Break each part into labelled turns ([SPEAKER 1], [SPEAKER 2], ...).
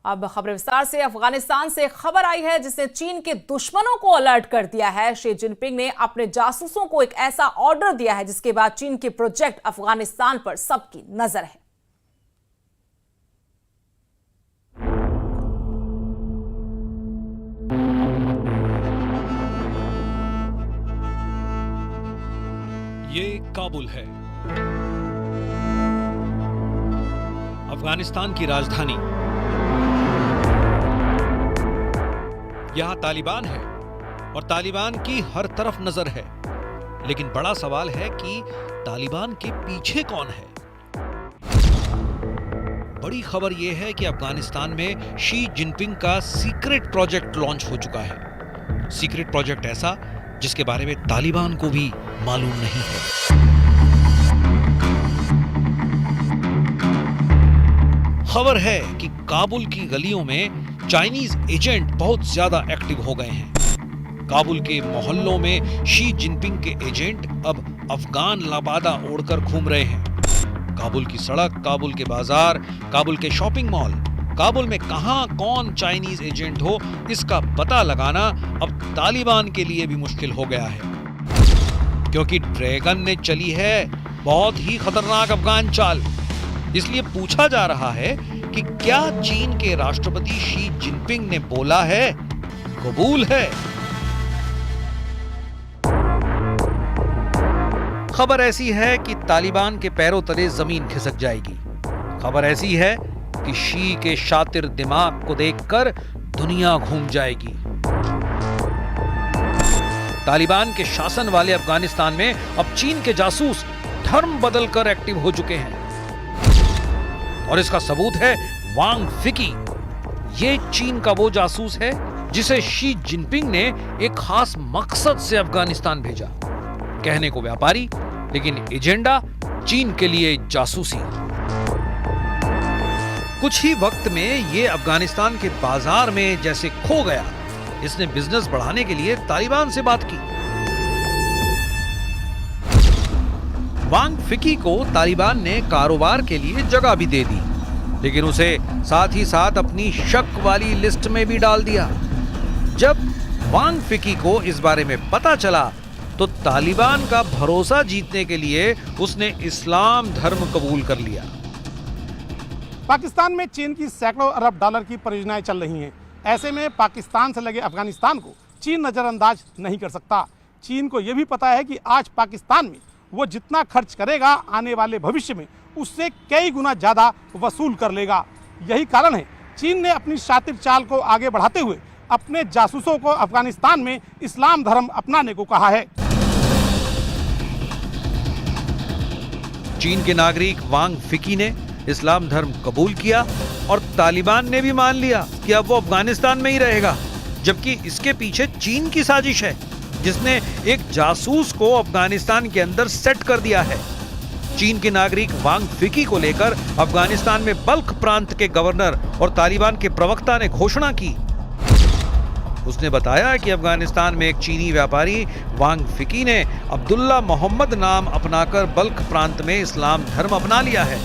[SPEAKER 1] अब खबर विस्तार से। अफगानिस्तान से खबर आई है जिसने चीन के दुश्मनों को अलर्ट कर दिया है। शी जिनपिंग ने अपने जासूसों को एक ऐसा ऑर्डर दिया है जिसके बाद चीन के प्रोजेक्ट अफगानिस्तान पर सबकी नजर है।
[SPEAKER 2] ये काबुल है, अफगानिस्तान की राजधानी। यहां तालिबान है और तालिबान की हर तरफ नजर है, लेकिन बड़ा सवाल है कि तालिबान के पीछे कौन है। बड़ी खबर यह है कि अफगानिस्तान में शी जिनपिंग का सीक्रेट प्रोजेक्ट लॉन्च हो चुका है। सीक्रेट प्रोजेक्ट ऐसा जिसके बारे में तालिबान को भी मालूम नहीं है। खबर है कि काबुल की गलियों में चाइनीज एजेंट बहुत ज्यादा एक्टिव हो गए हैं। काबुल के मोहल्लों में शी जिनपिंग के एजेंट अब अफगान लबादा ओढ़कर घूम रहे हैं। काबुल की सड़क, काबुल के बाजार, काबुल के शॉपिंग मॉल, काबुल में कहां कौन चाइनीज एजेंट हो, इसका पता लगाना अब तालिबान के लिए भी मुश्किल हो गया है, क्योंकि ड्रैगन ने चली है बहुत ही खतरनाक अफगान चाल। इसलिए पूछा जा रहा है कि क्या चीन के राष्ट्रपति शी जिनपिंग ने बोला है कबूल है। खबर ऐसी है कि तालिबान के पैरों तले जमीन खिसक जाएगी। खबर ऐसी है कि शी के शातिर दिमाग को देखकर दुनिया घूम जाएगी। तालिबान के शासन वाले अफगानिस्तान में अब चीन के जासूस धर्म बदलकर एक्टिव हो चुके हैं, और इसका सबूत है वांग फिकी। ये चीन का वो जासूस है जिसे शी जिनपिंग ने एक खास मकसद से अफगानिस्तान भेजा। कहने को व्यापारी, लेकिन एजेंडा चीन के लिए जासूसी। कुछ ही वक्त में ये अफगानिस्तान के बाजार में जैसे खो गया। इसने बिजनेस बढ़ाने के लिए तालिबान से बात की। वांग फिकी को तालिबान ने कारोबार के लिए जगह भी दे दी, लेकिन उसे साथ ही साथ अपनी शक वाली लिस्ट में भी डाल दिया। जब वांग फिकी को इस बारे में पता चला तो तालिबान का भरोसा जीतने के लिए उसने इस्लाम धर्म कबूल कर लिया।
[SPEAKER 3] पाकिस्तान में चीन की सैकड़ों अरब डॉलर की परियोजनाएं चल रही हैं। ऐसे में पाकिस्तान से लगे अफगानिस्तान को चीन नज़रअंदाज नहीं कर सकता। चीन को यह भी पता है कि आज पाकिस्तान में वो जितना खर्च करेगा आने वाले भविष्य में उससे कई गुना ज़्यादा वसूल कर लेगा। यही कारण है चीन ने अपनी शातिर चाल को आगे बढ़ाते हुए अपने जासूसों को अफगानिस्तान में इस्लाम धर्म अपनाने को कहा है।
[SPEAKER 2] चीन के नागरिक वांग फिकी ने इस्लाम धर्म कबूल किया और तालिबान ने भी मान लिया कि अब वो अफगानिस्तान में ही रहेगा, जबकि इसके पीछे चीन की साजिश है जिसने एक जासूस को अफगानिस्तान के अंदर सेट कर दिया है। चीन के नागरिक वांग फिकी को लेकर अफगानिस्तान में बल्ख प्रांत के गवर्नर और तालिबान के प्रवक्ता ने घोषणा की। उसने बताया कि अफगानिस्तान में एक चीनी व्यापारी वांग फिकी ने अब्दुल्ला मोहम्मद नाम अपनाकर बल्ख प्रांत में इस्लाम धर्म अपना लिया है।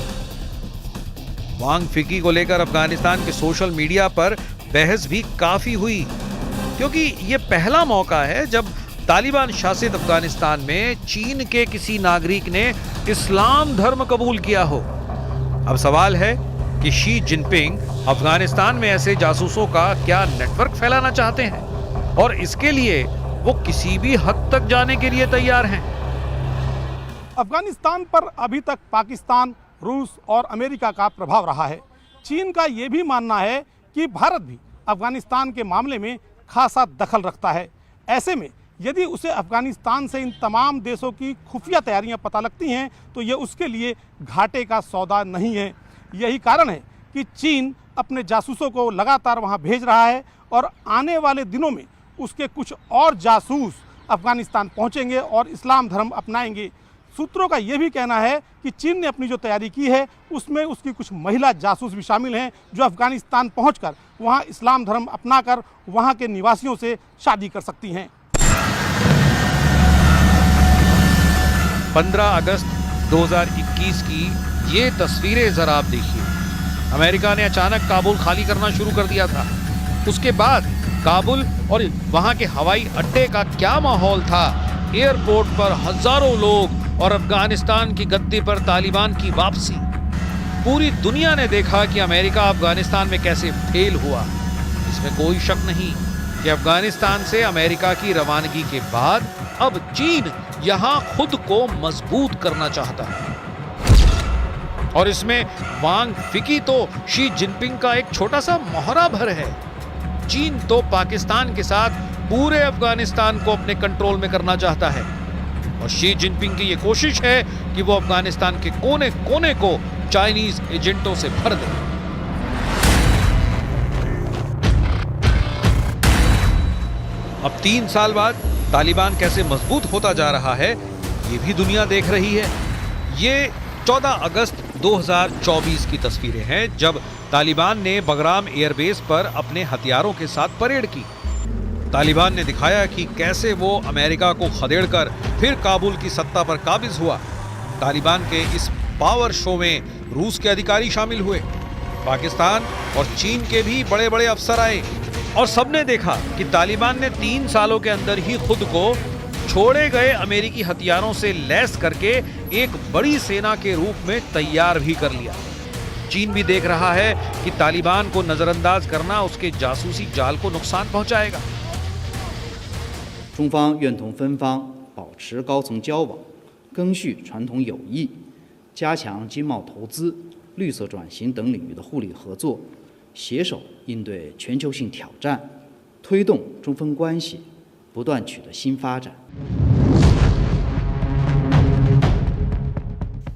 [SPEAKER 2] वांग फिकी को लेकर अफगानिस्तान के सोशल मीडिया पर बहस भी काफी हुई, क्योंकि ये पहला मौका है जब तालिबान शासित अफगानिस्तान में चीन के किसी नागरिक ने इस्लाम धर्म कबूल किया हो। अब सवाल है कि शी जिनपिंग अफगानिस्तान में ऐसे जासूसों का क्या नेटवर्क फैलाना चाहते हैं, और इसके लिए वो किसी भी हद तक जाने के लिए तैयार हैं।
[SPEAKER 3] अफगानिस्तान पर अभी तक पाकिस्तान, रूस और अमेरिका का प्रभाव रहा है। चीन का ये भी मानना है कि भारत भी अफगानिस्तान के मामले में खासा दखल रखता है। ऐसे में यदि उसे अफगानिस्तान से इन तमाम देशों की खुफिया तैयारियां पता लगती हैं तो ये उसके लिए घाटे का सौदा नहीं है। यही कारण है कि चीन अपने जासूसों को लगातार वहां भेज रहा है, और आने वाले दिनों में उसके कुछ और जासूस अफगानिस्तान पहुंचेंगे और इस्लाम धर्म अपनाएंगे। सूत्रों का यह भी कहना है कि चीन ने अपनी जो तैयारी की है उसमें उसकी कुछ महिला जासूस भी शामिल हैं जो अफगानिस्तान पहुंचकर वहां इस्लाम धर्म अपनाकर वहां के निवासियों से शादी कर सकती हैं।
[SPEAKER 2] 15 अगस्त 2021 की ये तस्वीरें जरा आप देखिए। अमेरिका ने अचानक काबुल खाली करना शुरू कर दिया था। उसके बाद काबुल और वहां के हवाई अड्डे का क्या माहौल था, एयरपोर्ट पर हजारों लोग और अफगानिस्तान की गद्दी पर तालिबान की वापसी। पूरी दुनिया ने देखा कि अमेरिका अफगानिस्तान में कैसे फेल हुआ। इसमें कोई शक नहीं कि अफगानिस्तान से अमेरिका की रवानगी के बाद अब चीन यहां खुद को मजबूत करना चाहता है। और इसमें वांग फिकी तो शी जिनपिंग का एक छोटा सा मोहरा भर है। चीन तो पाकिस्तान के साथ पूरे अफगानिस्तान को अपने कंट्रोल में करना चाहता है और शी जिनपिंग की यह कोशिश है कि वो अफगानिस्तान के कोने कोने को चाइनीज एजेंटों से भर दे। अब 3 साल बाद तालिबान कैसे मजबूत होता जा रहा है, ये भी दुनिया देख रही है। ये 14 अगस्त 2024 की तस्वीरें हैं, जब तालिबान ने बगराम एयरबेस पर अपने हथियारों के साथ परेड की। तालिबान ने दिखाया कि कैसे वो अमेरिका को खदेड़कर फिर काबुल की सत्ता पर काबिज हुआ। तालिबान के इस पावर शो में रूस के अधिकारी शामिल हुए, पाकिस्तान और चीन के भी बड़े बड़े अफसर आए और सबने देखा कि तालिबान ने 3 सालों के अंदर ही खुद को छोड़े गए अमेरिकी हथियारों से लैस करके एक बड़ी सेना के रूप में तैयार भी कर लिया। चीन भी देख रहा है कि तालिबान को नजरअंदाज करना उसके जासूसी जाल को नुकसान पहुंचाएगा।
[SPEAKER 4] 中方愿同芬方保持高层交往，更续传统友谊，加强经贸投资、绿色转型等领域的互利合作，携手应对全球性挑战，推动中芬关系不断取得新发展。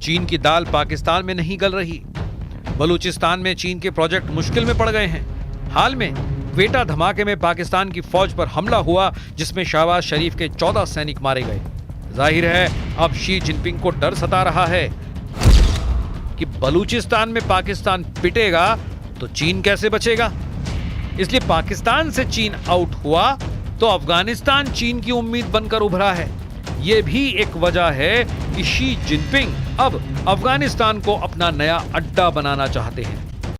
[SPEAKER 2] चीन की दाल पाकिस्तान में नहीं गल रही। बलूचिस्तान में चीन के प्रोजेक्ट मुश्किल में पड़ गए हैं। हाल में क्वेटा धमाके में पाकिस्तान की फौज पर हमला हुआ, जिसमें शहबाज शरीफ के 14 सैनिक मारे गए। जाहिर है अब शी जिनपिंग को डर सता रहा है कि बलूचिस्तान में पाकिस्तान पिटेगा तो चीन कैसे बचेगा। इसलिए पाकिस्तान से चीन आउट हुआ तो अफगानिस्तान चीन की उम्मीद बनकर उभरा है। यह भी एक वजह है कि शी जिनपिंग अब अफगानिस्तान को अपना नया अड्डा बनाना चाहते हैं।